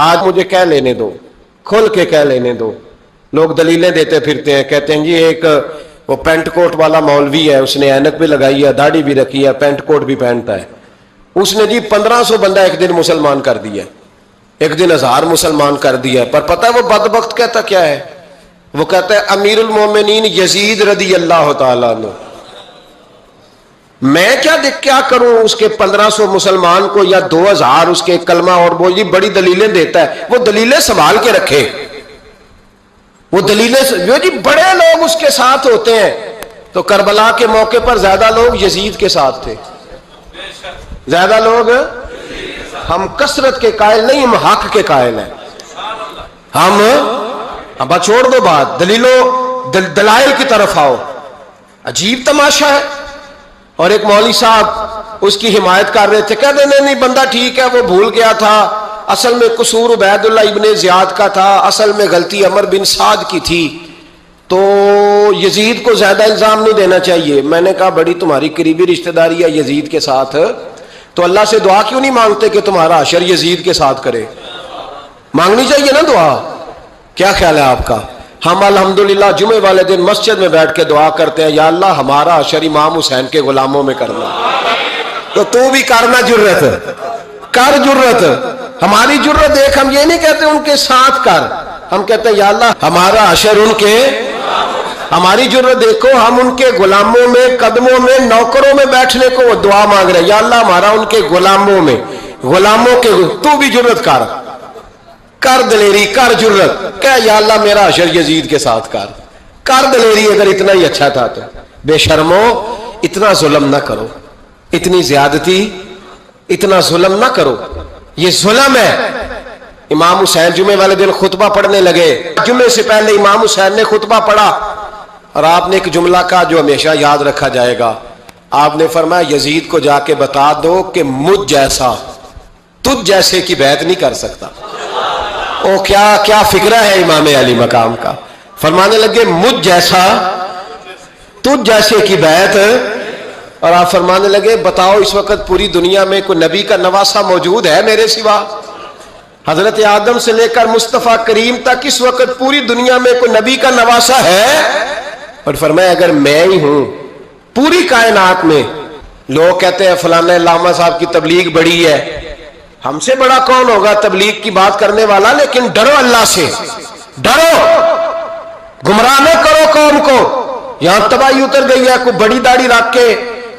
آج مجھے کہہ لینے دو, کھل کے کہہ لینے دو. لوگ دلیلیں دیتے پھرتے ہیں, کہتے ہیں جی ایک وہ پینٹ کوٹ والا مولوی ہے, اس نے اینک بھی لگائی ہے, داڑھی بھی رکھی ہے, پینٹ کوٹ بھی پہنتا ہے, اس نے جی 1500 بندہ ایک دن مسلمان کر دیا, ایک دن 1000 مسلمان کر دیا. پر پتہ ہے وہ بدبخت کہتا کیا ہے؟ وہ کہتا ہے امیر المومنین یزید رضی اللہ تعالیٰ عنہ. میں کیا کروں اس کے 1500 مسلمان کو یا 2000 اس کے کلمہ اور وہ یہ بڑی دلیلیں دیتا ہے, وہ دلیلیں سنبھال کے رکھے, وہ دلیلیں جو جی بڑے لوگ اس کے ساتھ ہوتے ہیں. تو کربلا کے موقع پر زیادہ لوگ یزید کے ساتھ تھے, زیادہ لوگ. ہم کثرت کے قائل نہیں, ہم حق کے قائل ہیں. ہم اب چھوڑ دو بات, دلائل کی طرف آؤ. عجیب تماشا ہے. اور ایک مولوی صاحب اس کی حمایت کر رہے تھے, کہتے نہیں بندہ ٹھیک ہے, وہ بھول گیا تھا, اصل میں قصور عبید اللہ ابن زیاد کا تھا, اصل میں غلطی عمر بن سعد کی تھی, تو یزید کو زیادہ الزام نہیں دینا چاہیے. میں نے کہا بڑی تمہاری قریبی رشتہ داری ہے یزید کے ساتھ, تو اللہ سے دعا کیوں نہیں مانگتے کہ تمہارا حشر یزید کے ساتھ کرے؟ مانگنی چاہیے نا دعا. کیا خیال ہے آپ کا؟ ہم الحمدللہ جمعے والے دن مسجد میں بیٹھ کے دعا کرتے ہیں, یا اللہ ہمارا حشر امام حسین کے غلاموں میں کرنا. تو بھی کرنا, جرت کر, جرت ہماری جرت دیکھ. ہم یہ نہیں کہتے ان کے ساتھ کر, ہم کہتے ہیں یا اللہ ہمارا حشر ان کے, ہماری جرت دیکھو, ہم ان کے غلاموں میں, قدموں میں, نوکروں میں بیٹھنے کو وہ دعا مانگ رہے ہیں, یا اللہ ہمارا ان کے غلاموں میں, غلاموں کے. تو بھی جرت کر دلیری, کر جرت, کہ یا اللہ میرا حشر یزید کے ساتھ کر دلیری. اگر اتنا ہی اچھا تھا تو بے شرمو اتنا ظلم نہ کرو, اتنی زیادتی, اتنا ظلم نہ کرو, یہ ظلم ہے. امام حسین جمعے والے دن خطبہ پڑھنے لگے, جمعے سے پہلے امام حسین نے خطبہ پڑھا, اور آپ نے ایک جملہ کہا جو ہمیشہ یاد رکھا جائے گا. آپ نے فرمایا یزید کو جا کے بتا دو کہ مجھ جیسا تجھ جیسے کی بیعت نہیں کر سکتا. او کیا فکرہ ہے امام علی مقام کا. فرمانے لگے مجھ جیسا تجھ جیسے کی بیعت, اور آپ فرمانے لگے بتاؤ اس وقت پوری دنیا میں کوئی نبی کا نواسا موجود ہے میرے سوا؟ حضرت آدم سے لے کر مصطفیٰ کریم تک اس وقت پوری دنیا میں کوئی نبی کا نواسا ہے؟ اور فرمایا اگر میں ہی ہوں پوری کائنات میں. لوگ کہتے ہیں فلانا علامہ صاحب کی تبلیغ بڑی ہے, ہم سے بڑا کون ہوگا تبلیغ کی بات کرنے والا, لیکن ڈرو اللہ سے, ڈرو, گمراہ نہ کرو قوم کو. یہاں تباہی اتر گئی ہے, کوئی بڑی داڑھی رکھ کے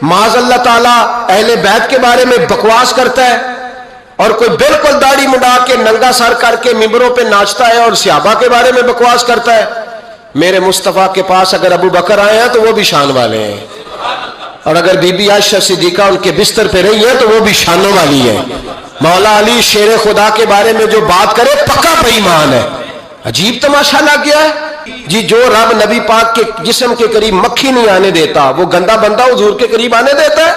معاذ اللہ تعالیٰ اہل بیت کے بارے میں بکواس کرتا ہے, اور کوئی بالکل داڑھی مڈا کے ننگا سر کر کے ممبروں پہ ناچتا ہے اور صحابہ کے بارے میں بکواس کرتا ہے. میرے مصطفیٰ کے پاس اگر ابو بکر آئے ہیں تو وہ بھی شان والے ہیں, اور اگر بی بی عائشہ صدیقہ ان کے بستر پہ رہی ہے تو وہ بھی شانوں والی ہے. مولا علی شیر خدا کے بارے میں جو بات کرے پکا بے ایمان ہے. عجیب تماشا لگ گیا ہے جی. جو رب نبی پاک کے جسم کے قریب مکھی نہیں آنے دیتا, وہ گندا بندہ حضور کے قریب آنے دیتا ہے؟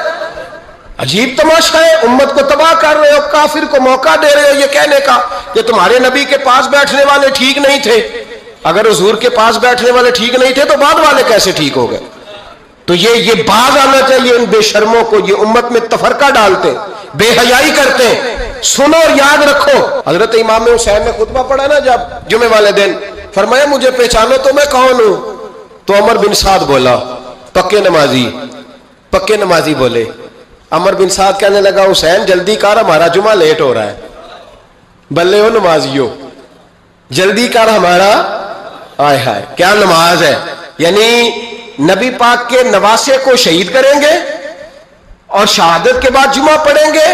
عجیب تماشا ہے. امت کو تباہ کر رہے ہو, کافر کو موقع دے رہے ہو یہ کہنے کا کہ تمہارے نبی کے پاس بیٹھنے والے ٹھیک نہیں تھے. اگر حضور کے پاس بیٹھنے والے ٹھیک نہیں تھے تو بعد والے کیسے ٹھیک ہو گئے؟ تو یہ باز آنا چاہیے ان بے شرموں کو. یہ امت میں تفرقہ ڈالتے, بے حیائی کرتے. سنو اور یاد رکھو, حضرت امام حسین نے خطبہ پڑھا نا جب جمعے والے دن, فرمایا مجھے پہچانو تو میں کون ہوں؟ تو عمر بن سعد بولا, پکے نمازی بولے. عمر بن سعد کہنے لگا حسین جلدی کر, ہمارا جمعہ لیٹ ہو رہا ہے. بلے ہو نمازیو, جلدی کر ہمارا. آئے ہائے کیا نماز ہے. یعنی نبی پاک کے نواسے کو شہید کریں گے اور شہادت کے بعد جمعہ پڑھیں گے,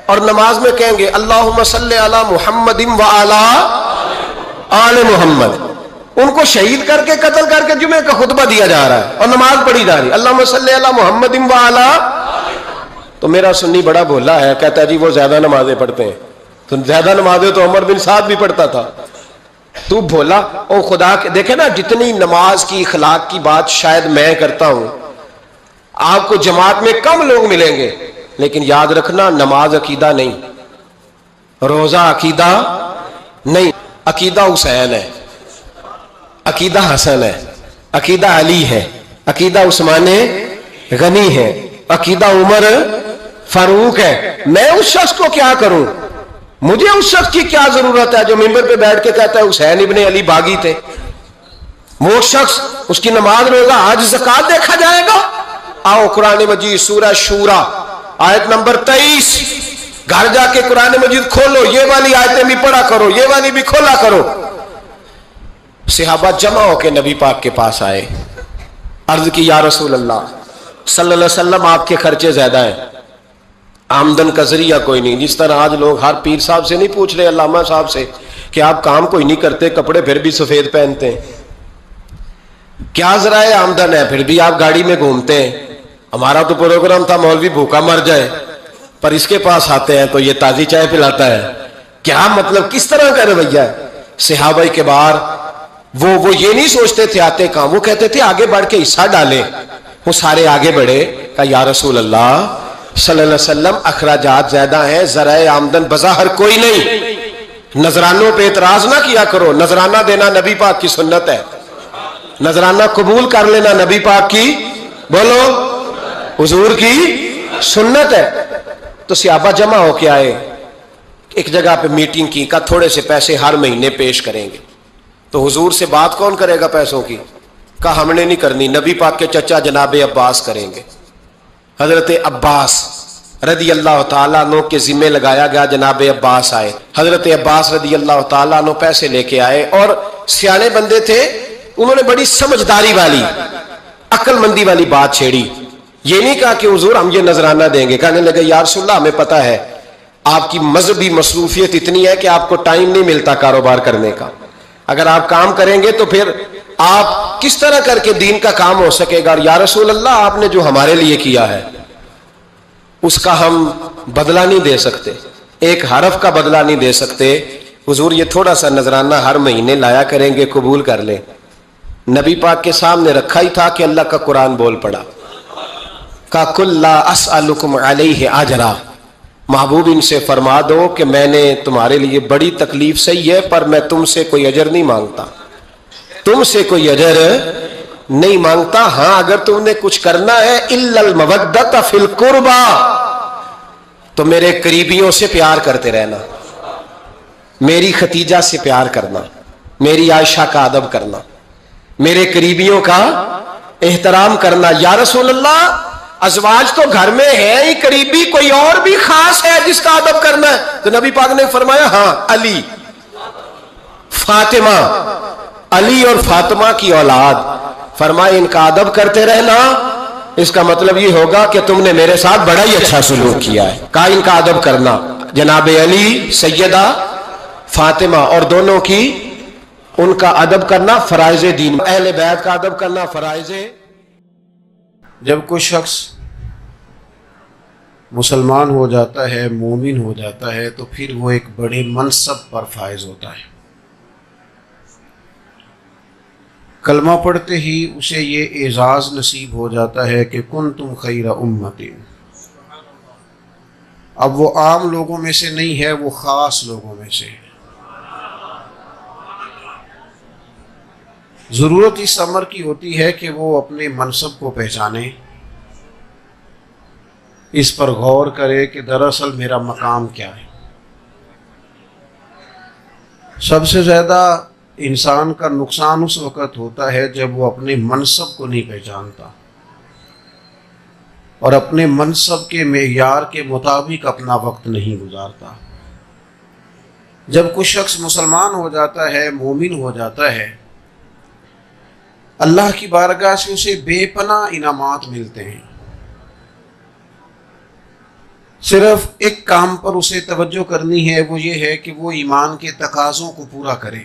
اور نماز میں کہیں گے اللہم صلی علی محمد و علی آل محمد. ان کو شہید کر کے قتل کر کے جمعے کا خطبہ دیا جا رہا ہے اور نماز پڑھی جا رہی ہے اللہم صلی علی محمد و علی. تو میرا سنی بڑا بھولا ہے, کہتا ہے جی وہ زیادہ نمازیں پڑھتے ہیں. تو زیادہ نمازیں تو عمر بن سعد بھی پڑھتا تھا. تو بھولا او خدا کے. دیکھیں نا جتنی نماز کی اخلاق کی بات شاید میں کرتا ہوں, آپ کو جماعت میں کم لوگ ملیں گے, لیکن یاد رکھنا نماز عقیدہ نہیں, روزہ عقیدہ نہیں. عقیدہ حسین ہے, عقیدہ حسن ہے, عقیدہ علی ہے, عقیدہ عثمان غنی ہے, عقیدہ عمر فاروق ہے. میں اس شخص کو کیا کروں مجھے اس شخص کی کیا ضرورت ہے جو ممبر پہ بیٹھ کے کہتا ہے حسین ابن علی باغی تھے؟ وہ شخص، اس کی نماز روزہ حج زکات دیکھا جائے گا؟ آؤ قرآن مجید سورہ شورا آیت نمبر 23، گھر جا کے قرآن مجید کھولو، یہ والی آیتیں بھی پڑھا کرو، یہ والی بھی کھولا کرو۔ صحابہ جمع ہو کے نبی پاک کے پاس آئے، عرض کی یا رسول اللہ صلی اللہ علیہ وسلم آپ کے خرچے زیادہ ہیں، آمدن کا ذریعہ کوئی نہیں۔ جس طرح آج لوگ ہر پیر صاحب سے نہیں پوچھ رہے، علامہ صاحب سے، کہ آپ کام کوئی نہیں کرتے، کپڑے پھر بھی سفید پہنتے ہیں، کیا ذرائع آمدن ہے، پھر بھی آپ گاڑی میں گھومتے ہیں۔ ہمارا تو پروگرام تھا مولوی بھوکا مر جائے، پر اس کے پاس آتے ہیں تو یہ تازی چائے پلاتا ہے، کیا مطلب، کس طرح کا رویہ ہے؟ صحابہ کے بار وہ یہ نہیں سوچتے تھے آتے کام، وہ کہتے تھے آگے بڑھ کے حصہ ڈالیں۔ وہ سارے آگے بڑھے، کہا یا رسول اللہ صلی اللہ علیہ وسلم اخراجات زیادہ ہیں، ذرائع آمدن بظاہر کوئی نہیں، نذرانوں پہ اعتراض نہ کیا کرو، نذرانہ دینا نبی پاک کی سنت ہے، نذرانہ قبول کر لینا نبی پاک کی، بولو، حضور کی سنت ہے۔ تو صحابہ جمع ہو کے آئے، ایک جگہ پہ میٹنگ کی، کہا تھوڑے سے پیسے ہر مہینے پیش کریں گے۔ تو حضور سے بات کون کرے گا پیسوں کی؟ کہا ہم نے نہیں کرنی، نبی پاک کے چچا جناب عباس کریں گے۔ حضرت عباس رضی اللہ تعالیٰ عنہ کے ذمے لگایا گیا، جناب عباس آئے، حضرت عباس رضی اللہ تعالیٰ عنہ پیسے لے کے آئے، اور سیانے بندے تھے، انہوں نے بڑی سمجھداری والی، عقل مندی والی بات چھیڑی۔ یہ نہیں کہا کہ حضور ہم یہ نذرانہ دیں گے، کہنے لگے یا رسول اللہ ہمیں پتہ ہے آپ کی مذہبی مصروفیت اتنی ہے کہ آپ کو ٹائم نہیں ملتا کاروبار کرنے کا، اگر آپ کام کریں گے تو پھر آپ کس طرح کر کے دین کا کام ہو سکے گا، اور یا رسول اللہ آپ نے جو ہمارے لیے کیا ہے اس کا ہم بدلہ نہیں دے سکتے، ایک حرف کا بدلہ نہیں دے سکتے، حضور یہ تھوڑا سا نذرانہ ہر مہینے لایا کریں گے، قبول کر لیں۔ نبی پاک کے سامنے رکھا ہی تھا کہ اللہ کا قرآن بول پڑا، کا کل لا اسألکم علیہ اجرا، محبوب ان سے فرما دو کہ میں نے تمہارے لیے بڑی تکلیف سہی ہے، پر میں تم سے کوئی اجر نہیں مانگتا، تم سے کوئی اجر نہیں مانگتا، ہاں اگر تم نے کچھ کرنا ہے الا المودۃ فی القربى، تو میرے قریبیوں سے پیار کرتے رہنا، میری ختیجہ سے پیار کرنا، میری عائشہ کا ادب کرنا، میرے قریبیوں کا احترام کرنا۔ یا رسول اللہ ازواج تو گھر میں ہے ہی، قریبی کوئی اور بھی خاص ہے جس کا ادب کرنا ہے؟ تو نبی پاک نے فرمایا ہاں، علی، فاطمہ، علی اور فاطمہ کی اولاد، فرمایا ان کا ادب کرتے رہنا، اس کا مطلب یہ ہوگا کہ تم نے میرے ساتھ بڑا ہی اچھا سلوک کیا ہے، کہا ان کا ادب کرنا، جناب علی، سیدہ فاطمہ، اور دونوں کی ان کا ادب کرنا فرائض دین، اہل بیت کا ادب کرنا فرائض۔ جب کوئی شخص مسلمان ہو جاتا ہے، مومن ہو جاتا ہے، تو پھر وہ ایک بڑے منصب پر فائز ہوتا ہے۔ کلمہ پڑھتے ہی اسے یہ اعزاز نصیب ہو جاتا ہے کہ کنتم خیر امت۔ اب وہ عام لوگوں میں سے نہیں ہے، وہ خاص لوگوں میں سے ہے۔ ضرورت اس امر کی ہوتی ہے کہ وہ اپنے منصب کو پہچانے، اس پر غور کرے کہ دراصل میرا مقام کیا ہے۔ سب سے زیادہ انسان کا نقصان اس وقت ہوتا ہے جب وہ اپنے منصب کو نہیں پہچانتا اور اپنے منصب کے معیار کے مطابق اپنا وقت نہیں گزارتا۔ جب کوئی شخص مسلمان ہو جاتا ہے، مومن ہو جاتا ہے، اللہ کی بارگاہ سے اسے بے پناہ انعامات ملتے ہیں۔ صرف ایک کام پر اسے توجہ کرنی ہے، وہ یہ ہے کہ وہ ایمان کے تقاضوں کو پورا کرے۔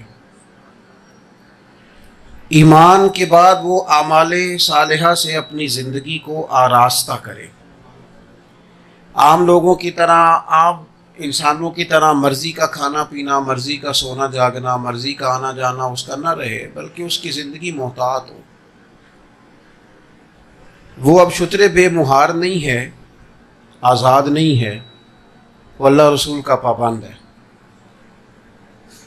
ایمان کے بعد وہ اعمال صالحہ سے اپنی زندگی کو آراستہ کرے۔ عام لوگوں کی طرح، عام انسانوں کی طرح مرضی کا کھانا پینا، مرضی کا سونا جاگنا، مرضی کا آنا جانا اس کا نہ رہے، بلکہ اس کی زندگی محتاط ہو۔ وہ اب شتر بے مہار نہیں ہے، آزاد نہیں ہے، وہ اللہ رسول کا پابند ہے۔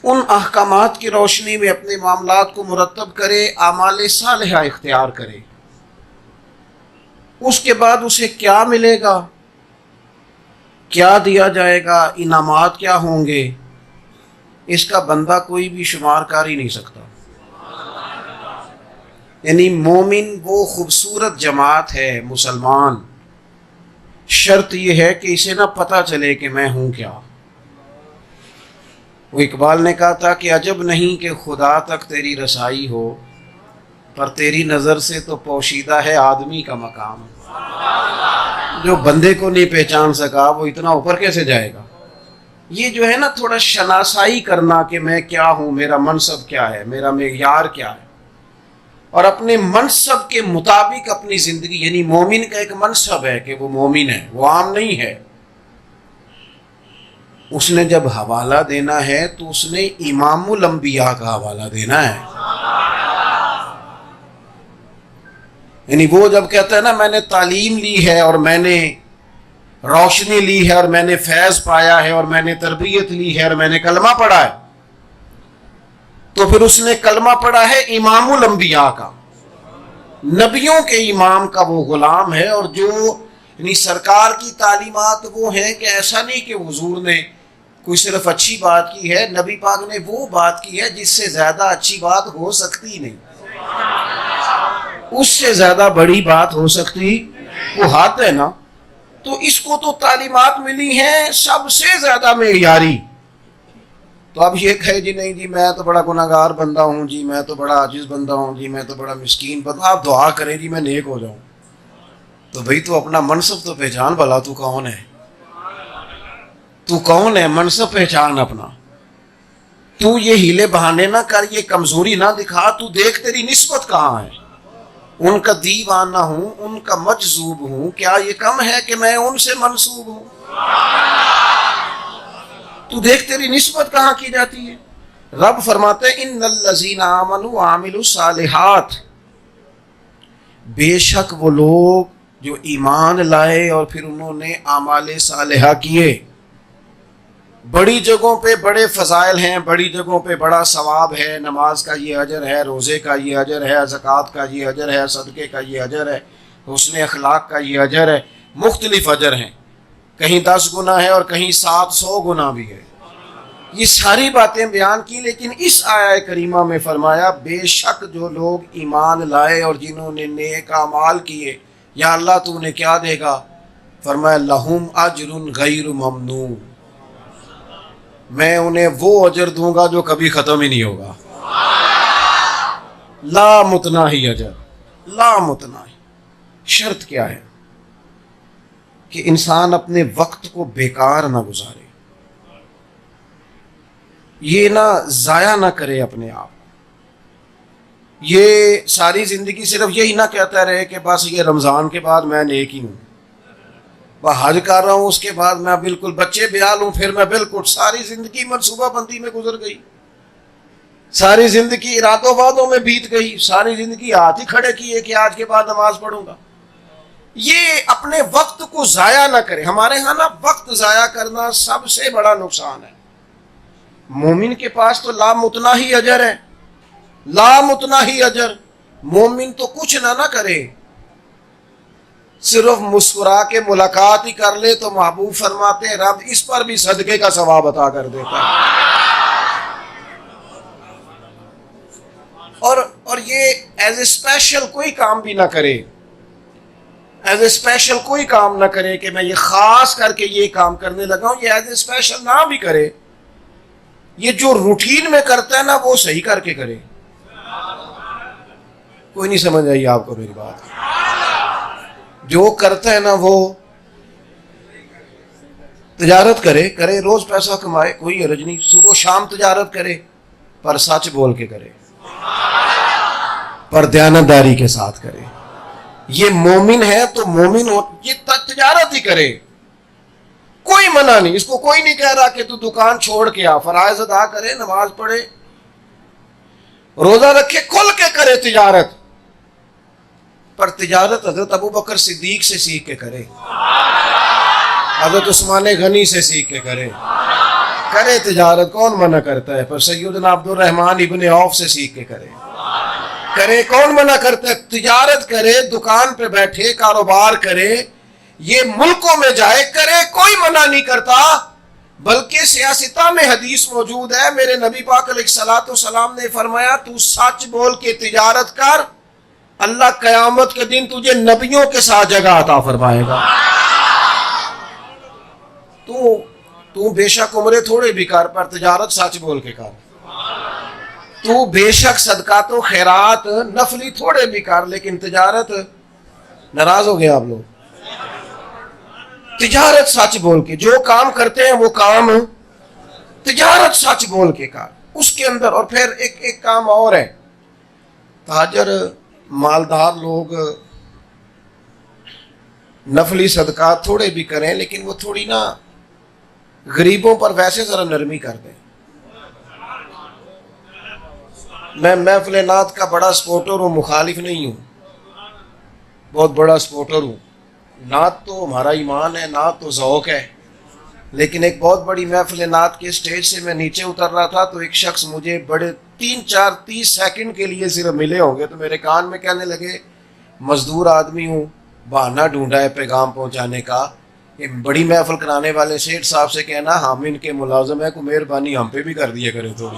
ان احکامات کی روشنی میں اپنے معاملات کو مرتب کرے، اعمال صالحہ اختیار کرے۔ اس کے بعد اسے کیا ملے گا کیا دیا جائے گا، انعامات کیا ہوں گے، اس کا بندہ کوئی بھی شمار کر ہی نہیں سکتا۔ یعنی مومن وہ خوبصورت جماعت ہے مسلمان، شرط یہ ہے کہ اسے نہ پتہ چلے کہ میں ہوں کیا۔ وہ اقبال نے کہا تھا کہ عجب نہیں کہ خدا تک تیری رسائی ہو، پر تیری نظر سے تو پوشیدہ ہے آدمی کا مقام۔ جو بندے کو نہیں پہچان سکا وہ اتنا اوپر کیسے جائے گا؟ یہ جو ہے نا تھوڑا شناسائی کرنا کہ میں کیا ہوں، میرا منصب کیا ہے، میرا معیار کیا ہے، اور اپنے منصب کے مطابق اپنی زندگی، یعنی مومن کا ایک منصب ہے کہ وہ مومن ہے، وہ عام نہیں ہے۔ اس نے جب حوالہ دینا ہے تو اس نے امام الانبیاء کا حوالہ دینا ہے۔ یعنی وہ جب کہتا ہے نا میں نے تعلیم لی ہے اور میں نے روشنی لی ہے اور میں نے فیض پایا ہے اور میں نے تربیت لی ہے اور میں نے کلمہ پڑھا ہے، تو پھر اس نے کلمہ پڑھا ہے امام الانبیاء کا، نبیوں کے امام کا وہ غلام ہے۔ اور جو یعنی سرکار کی تعلیمات وہ ہیں کہ ایسا نہیں کہ حضور نے کوئی صرف اچھی بات کی ہے، نبی پاک نے وہ بات کی ہے جس سے زیادہ اچھی بات ہو سکتی نہیں، اس سے زیادہ بڑی بات ہو سکتی وہ حد ہے نا۔ تو اس کو تو تعلیمات ملی ہیں سب سے زیادہ معیاری۔ تو اب یہ کہے جی نہیں جی میں تو بڑا گناہگار بندہ ہوں جی، میں تو بڑا عاجز بندہ ہوں جی، میں تو بڑا مسکین بندہ، آپ دعا کریں جی میں نیک ہو جاؤں۔ تو بھئی تو اپنا منصب تو پہچان، بھلا تو کون ہے، تو کون ہے، منصب پہچان اپنا۔ تو یہ ہیلے بہانے نہ کر، یہ کمزوری نہ دکھا، تو دیکھ تیری نسبت کہاں ہے۔ ان کا دیوانہ ہوں، ان کا مجذوب ہوں، کیا یہ کم ہے کہ میں ان سے منسوب ہوں؟ تو دیکھ تیری نسبت کہاں کی جاتی ہے۔ رب فرماتے ہیں ان الذین آمنوا وعملوا الصالحات، بے شک وہ لوگ جو ایمان لائے اور پھر انہوں نے اعمال صالحہ کیے۔ بڑی جگہوں پہ بڑے فضائل ہیں، بڑی جگہوں پہ بڑا ثواب ہے، نماز کا یہ اجر ہے، روزے کا یہ اجر ہے، زکوٰۃ کا یہ اجر ہے، صدقے کا یہ اجر ہے، حسن اخلاق کا یہ اجر ہے، مختلف اجر ہیں، کہیں 10 گنا ہے اور کہیں 700 گنا بھی ہے۔ یہ ساری باتیں بیان کی، لیکن اس آیہ کریمہ میں فرمایا بے شک جو لوگ ایمان لائے اور جنہوں نے نیک اعمال کیے، یا اللہ تو انہیں کیا دے گا؟ فرمایا لہم اجر غیر ممنون، میں انہیں وہ اجر دوں گا جو کبھی ختم ہی نہیں ہوگا۔ لا متناہی اجر، لا متناہی۔ شرط کیا ہے؟ کہ انسان اپنے وقت کو بیکار نہ گزارے، یہ نہ ضائع نہ کرے اپنے آپ، یہ ساری زندگی صرف یہی نہ کہتا رہے کہ بس یہ رمضان کے بعد میں نیک ہی ہوں، میں حج کر رہا ہوں اس کے بعد میں بالکل بچے بیال ہوں، پھر میں بالکل، ساری زندگی منصوبہ بندی میں گزر گئی، ساری زندگی ارادوں وعدوں میں بیت گئی، ساری زندگی ہاتھ ہی کھڑے کیے کہ آج کے بعد نماز پڑھوں گا۔ یہ اپنے وقت کو ضائع نہ کرے۔ ہمارے ہاں نا وقت ضائع کرنا سب سے بڑا نقصان ہے۔ مومن کے پاس تو لامتناہی اجر ہے، لامتناہی اجر۔ مومن تو کچھ نہ کرے، صرف مسکرا کے ملاقات ہی کر لے تو محبوب فرماتے ہیں رب اس پر بھی صدقے کا ثواب عطا کر دیتا ہے۔ اور یہ ایز اے اسپیشل کوئی کام بھی نہ کرے، ایز اے اسپیشل کوئی کام نہ کرے کہ میں یہ خاص کر کے یہ کام کرنے لگا ہوں، یہ ایز اے اسپیشل نہ بھی کرے۔ یہ جو روٹین میں کرتا ہے نا وہ صحیح کر کے کرے۔ کوئی نہیں سمجھ آئی آپ کو میری بات؟ جو کرتا ہے نا وہ تجارت کرے روز پیسہ کمائے، کوئی حرج نہیں، صبح شام تجارت کرے، پر سچ بول کے کرے، پر دیانتداری کے ساتھ کرے۔ یہ مومن ہے تو مومن ہو، یہ تجارت ہی کرے، کوئی منع نہیں، اس کو کوئی نہیں کہہ رہا کہ تو دکان چھوڑ کے آ، فرائض ادا کرے، نماز پڑھے، روزہ رکھے، کھل کے کرے تجارت، پر تجارت حضرت ابو بکر صدیق سے سیکھ کے کرے، حضرت عثمان غنی سے سیکھ کے کرے تجارت، کون منع کرتا ہے؟ پر سیدنا عبد الرحمن ابن عوف سے سیکھ کے کرے، کون منع کرتا ہے؟ تجارت کرے، دکان پہ بیٹھے کاروبار کرے، یہ ملکوں میں جائے کرے، کوئی منع نہیں کرتا، بلکہ سیاستہ میں حدیث موجود ہے، میرے نبی پاک علیہ الصلوۃ والسلام نے فرمایا تو سچ بول کے تجارت کر، اللہ قیامت کے دن تجھے نبیوں کے ساتھ جگہ عطا فرمائے گا۔ تو بے شک عمرے تھوڑے بھی کر، پر تجارت سچ بول کے کر۔ تو بے شک صدقات و خیرات نفلی تھوڑے بھی کر، لیکن تجارت، ناراض ہو گئے آپ لوگ، تجارت سچ بول کے، جو کام کرتے ہیں وہ کام تجارت سچ بول کے کر اس کے اندر۔ اور پھر ایک کام اور ہے، تاجر مالدار لوگ نفلی صدقات تھوڑے بھی کریں، لیکن وہ تھوڑی نا غریبوں پر ویسے ذرا نرمی کر دیں۔ میں محفل نعت کا بڑا سپورٹر ہوں، مخالف نہیں ہوں، بہت بڑا سپورٹر ہوں۔ نعت تو ہمارا ایمان ہے، نعت تو ذوق ہے، لیکن ایک بہت بڑی محفل نعت کے سٹیج سے میں نیچے اتر رہا تھا تو ایک شخص مجھے بڑے 30 سیکنڈ کے لیے صرف ملے ہوں گے، تو میرے کان میں کہنے لگے، مزدور آدمی ہوں، بہانہ ڈھونڈا ہے پیغام پہنچانے کا، یہ بڑی محفل کرانے والے سیٹھ صاحب سے کہنا ہم ان کے ملازم ہیں، کو مہربانی ہم پہ بھی کر دیا کرے، تھوڑی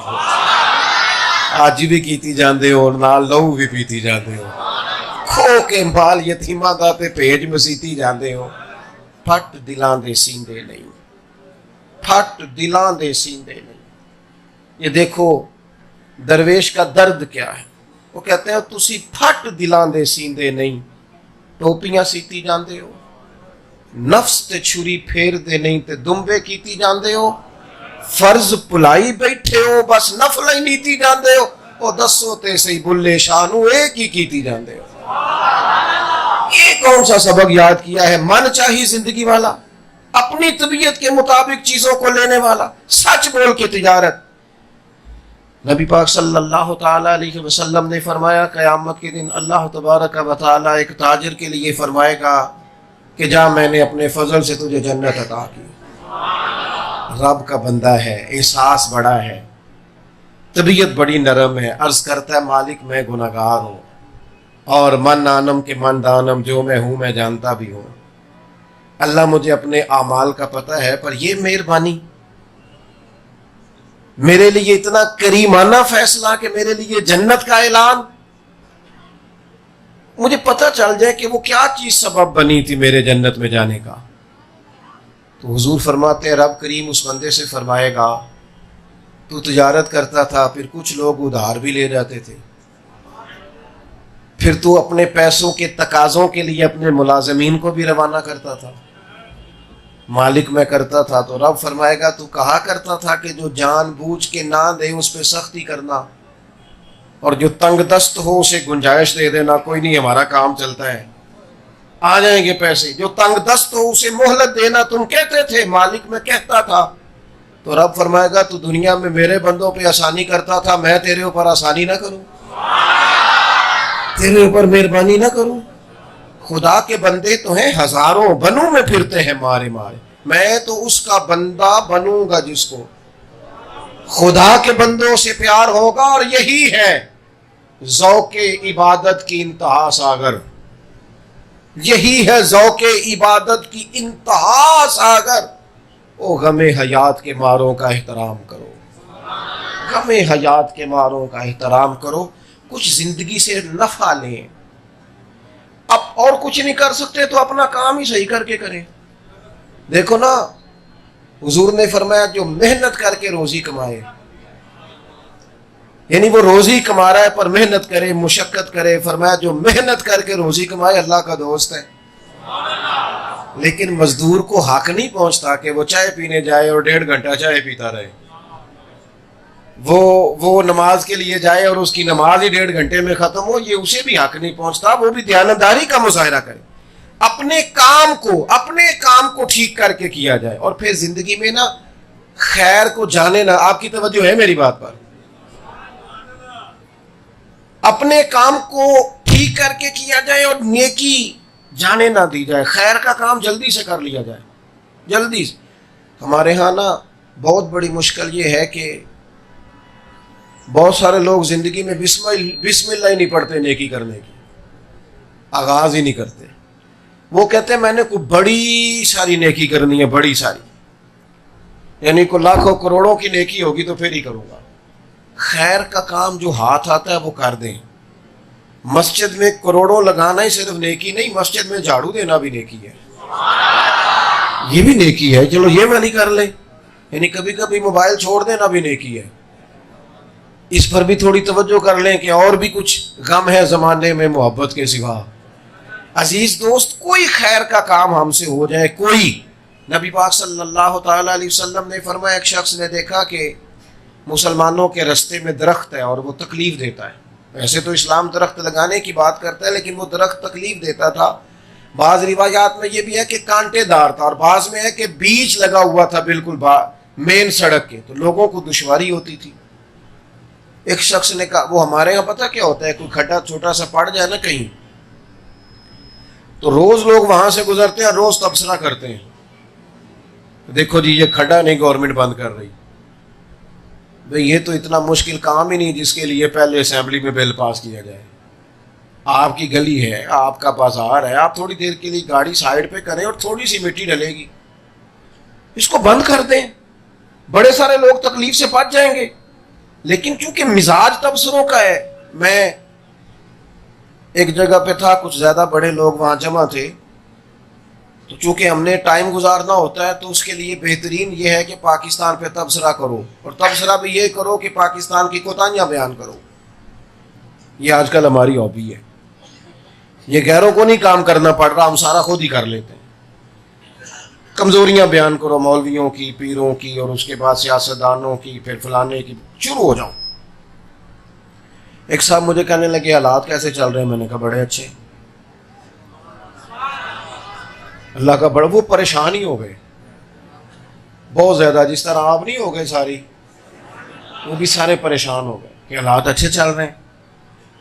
آج بھی کیتی جاندے ہو، نال لہو بھی پیتی جاندے ہو، کھو کے مال یتیماں دا تے بھیج مسیتی جاندے ہو۔ پھٹ دلاں دے سیندے نہیں، پھٹ دلاں دے سیندے نہیں۔ یہ دیکھو درویش کا درد کیا ہے، وہ کہتے ہیں تسی پھٹ دلاں دے سیندے نہیں، ٹوپیاں سیتی جاندے ہو، نفس تے چھری پھیر دے نہیں تے دمبے کیتی جاندے ہو، فرض پلائی بیٹھے ہو بس نفل ہی نیتی جاندے ہو، او دسو تے سی بلے شانو ایک ہی کیتی جاندے ہو۔ یہ کون سا سبق یاد کیا ہے؟ من چاہی زندگی والا، اپنی طبیعت کے مطابق چیزوں کو لینے والا، سچ بول کے تجارت۔ نبی پاک صلی اللہ تعالی علیہ وسلم نے فرمایا قیامت کے دن اللہ تبارک و تعالی ایک تاجر کے لیے فرمائے گا کہ جا میں نے اپنے فضل سے تجھے جنت عطا کی۔ رب کا بندہ ہے، احساس بڑا ہے، طبیعت بڑی نرم ہے، عرض کرتا ہے مالک میں گناہگار ہوں، اور من آنم کے من دانم، جو میں ہوں میں جانتا بھی ہوں، اللہ مجھے اپنے اعمال کا پتہ ہے، پر یہ مہربانی میرے لیے اتنا کریمانہ فیصلہ کہ میرے لیے جنت کا اعلان، مجھے پتہ چل جائے کہ وہ کیا چیز سبب بنی تھی میرے جنت میں جانے کا۔ تو حضور فرماتے ہیں رب کریم اس بندے سے فرمائے گا تو تجارت کرتا تھا، پھر کچھ لوگ ادھار بھی لے جاتے تھے، پھر تو اپنے پیسوں کے تقاضوں کے لیے اپنے ملازمین کو بھی روانہ کرتا تھا، مالک میں کرتا تھا، تو رب فرمائے گا تو کہا کرتا تھا کہ جو جان بوجھ کے نہ دے اس پہ سختی کرنا، اور جو تنگ دست ہو اسے گنجائش دے دینا، کوئی نہیں ہمارا کام چلتا ہے، آ جائیں گے پیسے، جو تنگ دست ہو اسے مہلت دینا تم کہتے تھے، مالک میں کہتا تھا، تو رب فرمائے گا تو دنیا میں میرے بندوں پہ آسانی کرتا تھا، میں تیرے اوپر آسانی نہ کروں، تیرے اوپر مہربانی نہ کروں؟ خدا کے بندے تو ہیں ہزاروں، بنوں میں پھرتے ہیں مارے مارے، میں تو اس کا بندہ بنوں گا جس کو خدا کے بندوں سے پیار ہوگا، اور یہی ہے ذوق عبادت کی انتہا ساگر، یہی ہے ذوق عبادت کی انتہا ساگر۔ او غم حیات کے ماروں کا احترام کرو، غم حیات کے ماروں کا احترام کرو، کچھ زندگی سے نفع لیں، اب اور کچھ نہیں کر سکتے تو اپنا کام ہی صحیح کر کے کریں۔ دیکھو نا حضور نے فرمایا جو محنت کر کے روزی کمائے، یعنی وہ روزی کما رہا ہے پر محنت کرے، مشقت کرے، فرمایا جو محنت کر کے روزی کمائے اللہ کا دوست ہے۔ لیکن مزدور کو حق نہیں پہنچتا کہ وہ چائے پینے جائے اور 1.5 گھنٹہ چائے پیتا رہے، وہ نماز کے لیے جائے اور اس کی نماز ہی 1.5 گھنٹے میں ختم ہو، یہ اسے بھی حق نہیں پہنچتا، وہ بھی دیانتداری کا مظاہرہ کرے، اپنے کام کو ٹھیک کر کے کیا جائے، اور پھر زندگی میں نا خیر کو جانے نہ، آپ کی توجہ ہے میری بات پر، اپنے کام کو ٹھیک کر کے کیا جائے اور نیکی جانے نہ دی جائے، خیر کا کام جلدی سے کر لیا جائے، جلدی سے۔ ہمارے ہاں نا بہت بڑی مشکل یہ ہے کہ بہت سارے لوگ زندگی میں بسم اللہ ہی نہیں پڑھتے نیکی کرنے کی، آغاز ہی نہیں کرتے، وہ کہتے ہیں میں نے کوئی بڑی ساری نیکی کرنی ہے، بڑی ساری، یعنی کوئی لاکھوں کروڑوں کی نیکی ہوگی تو پھر ہی کروں گا۔ خیر کا کام جو ہاتھ آتا ہے وہ کر دیں۔ مسجد میں کروڑوں لگانا ہی صرف نیکی نہیں، مسجد میں جھاڑو دینا بھی نیکی ہے، یہ بھی نیکی ہے، چلو یہ والی کر لیں، یعنی کبھی کبھی موبائل چھوڑ دینا بھی نیکی ہے، اس پر بھی تھوڑی توجہ کر لیں کہ اور بھی کچھ غم ہے زمانے میں محبت کے سوا۔ عزیز دوست، کوئی خیر کا کام ہم سے ہو جائے، کوئی، نبی پاک صلی اللہ تعالی علیہ وسلم نے فرمایا ایک شخص نے دیکھا کہ مسلمانوں کے رستے میں درخت ہے اور وہ تکلیف دیتا ہے۔ ویسے تو اسلام درخت لگانے کی بات کرتا ہے، لیکن وہ درخت تکلیف دیتا تھا۔ بعض روایات میں یہ بھی ہے کہ کانٹے دار تھا، اور بعض میں ہے کہ بیچ لگا ہوا تھا بالکل مین سڑک کے، تو لوگوں کو دشواری ہوتی تھی۔ ایک شخص نے کہا، وہ ہمارے یہاں پتہ کیا ہوتا ہے، کوئی کھڈا چھوٹا سا پڑ جائے نا کہیں، تو روز لوگ وہاں سے گزرتے ہیں، روز تبصرہ کرتے ہیں، دیکھو جی یہ کھڈا نہیں گورنمنٹ بند کر رہی، بھئی یہ تو اتنا مشکل کام ہی نہیں جس کے لیے پہلے اسمبلی میں بل پاس کیا جائے۔ آپ کی گلی ہے، آپ کا بازار ہے، آپ تھوڑی دیر کے لیے گاڑی سائڈ پہ کریں اور تھوڑی سی مٹی ڈلے گی، اس کو بند کر دیں، بڑے سارے لوگ تکلیف سے بچ جائیں گے۔ لیکن کیونکہ مزاج تبصروں کا ہے، میں ایک جگہ پہ تھا، کچھ زیادہ بڑے لوگ وہاں جمع تھے، تو چونکہ ہم نے ٹائم گزارنا ہوتا ہے تو اس کے لیے بہترین یہ ہے کہ پاکستان پہ تبصرہ کرو، اور تبصرہ بھی یہ کرو کہ پاکستان کی کوتاہیاں بیان کرو۔ یہ آج کل ہماری ہابی ہے، یہ غیروں کو نہیں کام کرنا پڑ رہا، ہم سارا خود ہی کر لیتے ہیں۔ کمزوریاں بیان کرو مولویوں کی، پیروں کی، اور اس کے بعد سیاستدانوں کی، پھر فلانے کی، شروع ہو جاؤ۔ ایک صاحب مجھے کہنے لگے حالات کیسے چل رہے ہیں، میں نے کہا بڑے اچھے، اللہ کا بڑا، وہ پریشان ہی ہو گئے بہت زیادہ، جس طرح آپ نہیں ہو گئے ساری، وہ بھی سارے پریشان ہو گئے کہ حالات اچھے چل رہے ہیں۔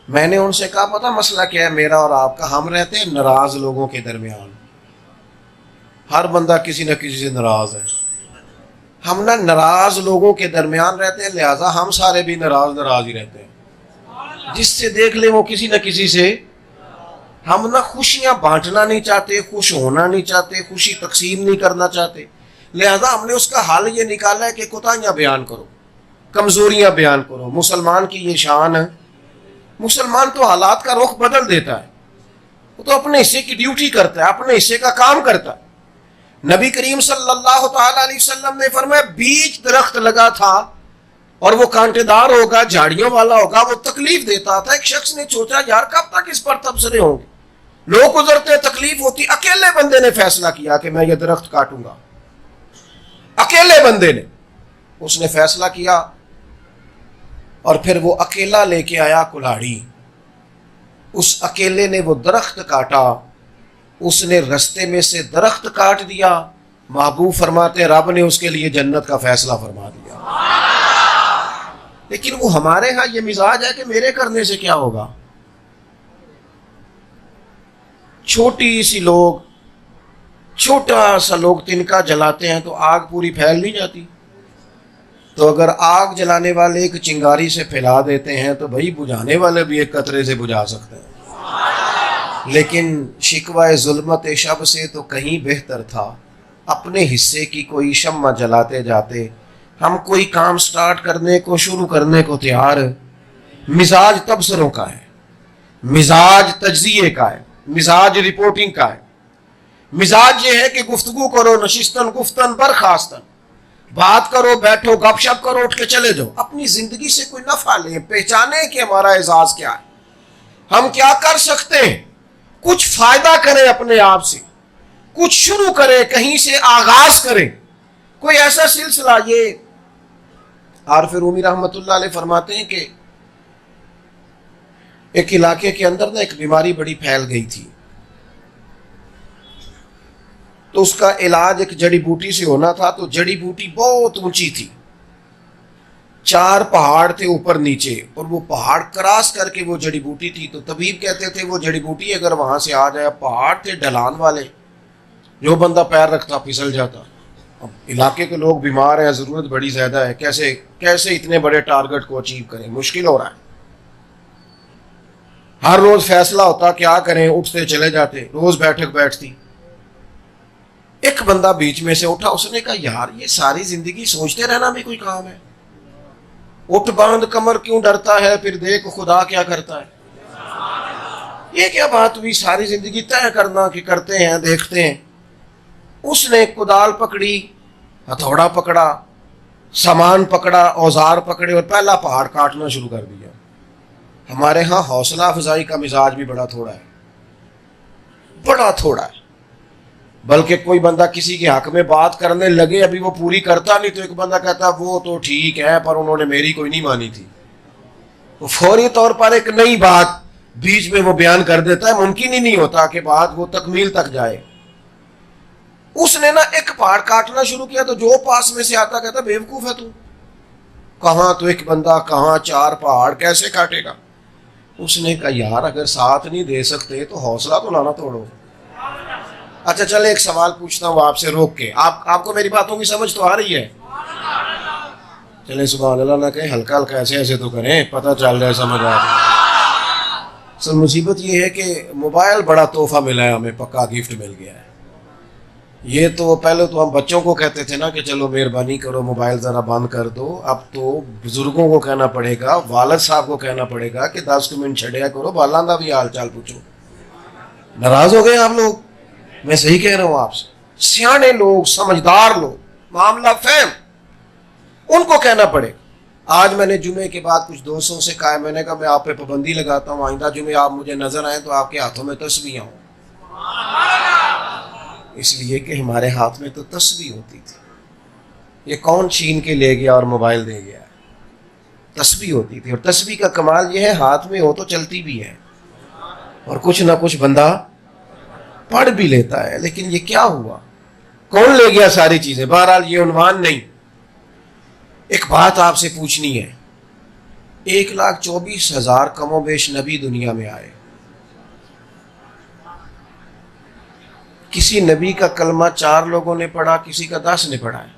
میں نے ان سے کہا پتہ مسئلہ کیا ہے میرا اور آپ کا، ہم رہتے ہیں ناراض لوگوں کے درمیان، ہر بندہ کسی نہ کسی سے ناراض ہے، ہم نہ ناراض لوگوں کے درمیان رہتے ہیں، لہٰذا ہم سارے بھی ناراض ہی رہتے ہیں، جس سے دیکھ لیں وہ کسی نہ کسی سے۔ ہم نہ خوشیاں بانٹنا نہیں چاہتے، خوش ہونا نہیں چاہتے، خوشی تقسیم نہیں کرنا چاہتے، لہذا ہم نے اس کا حل یہ نکالا ہے کہ کوتاہیاں بیان کرو، کمزوریاں بیان کرو۔ مسلمان کی یہ شان ہے، مسلمان تو حالات کا رخ بدل دیتا ہے، وہ تو اپنے حصے کی ڈیوٹی کرتا ہے، اپنے حصے کا کام کرتا ہے۔ نبی کریم صلی اللہ تعالی علیہ وسلم نے فرمایا بیچ درخت لگا تھا اور وہ کانٹے دار ہوگا، جھاڑیوں والا ہوگا، وہ تکلیف دیتا تھا۔ ایک شخص نے سوچا یار کب تک اس پر تبصرے ہوں گے، لوگ گزرتے تکلیف ہوتی، اکیلے بندے نے فیصلہ کیا کہ میں یہ درخت کاٹوں گا، اکیلے بندے نے، اس نے فیصلہ کیا، اور پھر وہ اکیلا لے کے آیا کلاڑی، اس اکیلے نے وہ درخت کاٹا، اس نے رستے میں سے درخت کاٹ دیا، محبوب فرماتے رب نے اس کے لیے جنت کا فیصلہ فرما دیا۔ لیکن وہ ہمارے ہاں یہ مزاج ہے کہ میرے کرنے سے کیا ہوگا، چھوٹی سی لوگ، چھوٹا سا لوگ تنکا جلاتے ہیں تو آگ پوری پھیل نہیں جاتی، تو اگر آگ جلانے والے ایک چنگاری سے پھیلا دیتے ہیں تو بھائی بجھانے والے بھی ایک قطرے سے بجھا سکتے ہیں۔ لیکن شکوہ ظلمت شب سے تو کہیں بہتر تھا اپنے حصے کی کوئی شمع جلاتے جاتے۔ ہم کوئی کام سٹارٹ کرنے کو، شروع کرنے کو تیار، مزاج تبصروں کا ہے، مزاج تجزیے کا ہے، مزاج رپورٹنگ کا ہے، مزاج یہ ہے کہ گفتگو کرو، نشستن گفتن برخاستن، بات کرو، بیٹھو، گپ شپ کرو، اٹھ کے چلے جاؤ، اپنی زندگی سے کوئی نفع لیں، پہچانے کہ ہمارا اعزاز کیا ہے، ہم کیا کر سکتے ہیں، کچھ فائدہ کریں اپنے آپ سے، کچھ شروع کریں، کہیں سے آغاز کریں، کوئی ایسا سلسلہ۔ یہ عارف رومی رحمۃ اللہ علیہ فرماتے ہیں کہ ایک علاقے کے اندر ایک بیماری بڑی پھیل گئی تھی، تو اس کا علاج ایک جڑی بوٹی سے ہونا تھا، تو جڑی بوٹی بہت اونچی تھی، 4 پہاڑ تھے اوپر نیچے، اور وہ پہاڑ کراس کر کے وہ جڑی بوٹی تھی، تو طبیب کہتے تھے وہ جڑی بوٹی اگر وہاں سے آ جائے، پہاڑ تھے ڈھلان والے، جو بندہ پیر رکھتا پھسل جاتا۔ اب علاقے کے لوگ بیمار ہیں، ضرورت بڑی زیادہ ہے، کیسے اتنے بڑے ٹارگٹ کو اچیو کریں، مشکل ہو رہا ہے۔ ہر روز فیصلہ ہوتا کیا کریں، اٹھتے چلے جاتے، روز بیٹھک بیٹھتی، ایک بندہ بیچ میں سے اٹھا, اس نے کہا یار یہ ساری زندگی سوچتے رہنا بھی کوئی کام ہے؟ اٹھ باندھ کمر کیوں ڈرتا ہے, پھر دیکھ خدا کیا کرتا ہے. یہ کیا بات ہوئی, ساری زندگی طے کرنا کہ کرتے ہیں دیکھتے ہیں. اس نے کدال پکڑی, ہتھوڑا پکڑا, سامان پکڑا, اوزار پکڑے اور پہلا پہاڑ کاٹنا شروع کر دیا. ہمارے ہاں حوصلہ افزائی کا مزاج بھی بڑا تھوڑا ہے, بڑا تھوڑا ہے. بلکہ کوئی بندہ کسی کے حق میں بات کرنے لگے, ابھی وہ پوری کرتا نہیں تو ایک بندہ کہتا وہ تو ٹھیک ہے پر انہوں نے میری کوئی نہیں مانی تھی. وہ فوری طور پر ایک نئی بات بیچ میں وہ بیان کر دیتا ہے, ممکن ہی نہیں ہوتا کہ بات وہ تکمیل تک جائے. اس نے نا ایک پہاڑ کاٹنا شروع کیا تو جو پاس میں سے آتا کہتا بیوقوف ہے تو, کہاں تو ایک بندہ کہاں چار پہاڑ, کیسے کاٹے گا. اس نے کہا یار اگر ساتھ نہیں دے سکتے تو حوصلہ تو لانا توڑو. اچھا چلے ایک سوال پوچھتا ہوں آپ سے روک کے, آپ کو میری باتوں کی سمجھ تو آ رہی ہے؟ چلے سبحان اللہ نہ کہیں, ہلکا ہلکا ایسے ایسے تو کریں, پتہ چل رہا ہے, سمجھ آ رہی ہے. سر مصیبت یہ ہے کہ موبائل بڑا تحفہ ملا ہے ہمیں, پکا گفٹ مل گیا ہے. یہ تو پہلے تو ہم بچوں کو کہتے تھے نا کہ چلو مہربانی کرو موبائل ذرا بند کر دو, اب تو بزرگوں کو کہنا پڑے گا, والد صاحب کو کہنا پڑے گا کہ 10 منٹ چھڑیا کرو, بالاں دا بھی حال چال پوچھو. ناراض ہو گئے آپ لوگ؟ میں صحیح کہہ رہا ہوں آپ سے. سیانے لوگ, سمجھدار لوگ, معاملہ فہم, ان کو کہنا پڑے. آج میں نے جمعے کے بعد کچھ دوستوں سے کہا, میں نے کہا میں آپ پہ پابندی لگاتا ہوں, آئندہ جمعے آپ مجھے نظر آئیں تو آپ کے ہاتھوں میں تسبیح ہوں. اس لیے کہ ہمارے ہاتھ میں تو تسبیح ہوتی تھی. یہ کون چھین کے لے گیا اور موبائل دے گیا؟ تسبیح ہوتی تھی. اور تسبیح کا کمال یہ ہے ہاتھ میں ہو تو چلتی بھی ہے اور کچھ نہ کچھ بندہ پڑھ بھی لیتا ہے. لیکن یہ کیا ہوا, کون لے گیا ساری چیزیں؟ بہرحال یہ عنوان نہیں. ایک بات آپ سے پوچھنی ہے, 1,24,000 کم و بیش نبی دنیا میں آئے. کسی نبی کا کلمہ 4 لوگوں نے پڑھا, کسی کا 10 نے پڑھا ہے,